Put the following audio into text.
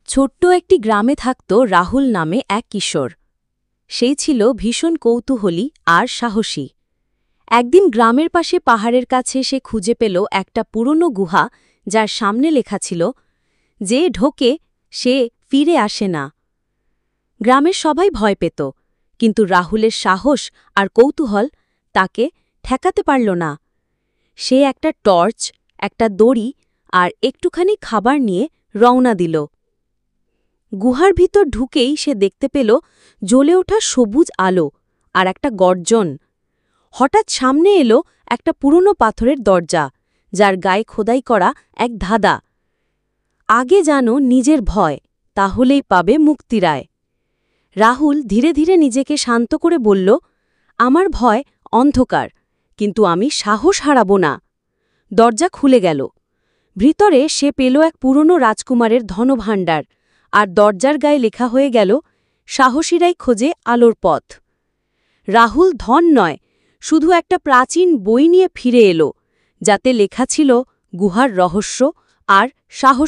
ছোট্ট একটি গ্রামে থাকত রাহুল নামে এক কিশোর। সেই ছিল ভীষণ কৌতূহলী আর সাহসী। একদিন গ্রামের পাশে পাহাড়ের কাছে সে খুঁজে পেল একটা পুরনো গুহা, যার সামনে লেখা ছিল, যে ঢোকে সে ফিরে আসে না। গ্রামের সবাই ভয় পেত, কিন্তু রাহুলের সাহস আর কৌতূহল তাকে ঠেকাতে পারল না। সে একটা টর্চ, একটা দড়ি আর একটুখানি খাবার নিয়ে রওনা দিল। গুহার ভিতর ঢুকেই সে দেখতে পেল জ্বলে ওঠা সবুজ আলো আর একটা গর্জন। হঠাৎ সামনে এলো একটা পুরনো পাথরের দরজা, যার গায়ে খোদাই করা এক ধাঁধা। আগে জানো নিজের ভয়, তাহলেই পাবে মুক্তিরায়। রাহুল ধীরে ধীরে নিজেকে শান্ত করে বলল, আমার ভয় অন্ধকার, কিন্তু আমি সাহস হারাব না। দরজা খুলে গেল। ভিতরে সে পেল এক পুরনো রাজকুমারের ধনভাণ্ডার, আর দরজার গায়ে লেখা হয়ে গেল, সাহসীরাই খোঁজে আলোর পথ। রাহুল ধন নয়, শুধু একটা প্রাচীন বই নিয়ে ফিরে এলো, যাতে লেখা ছিল গুহার রহস্য আর সাহস।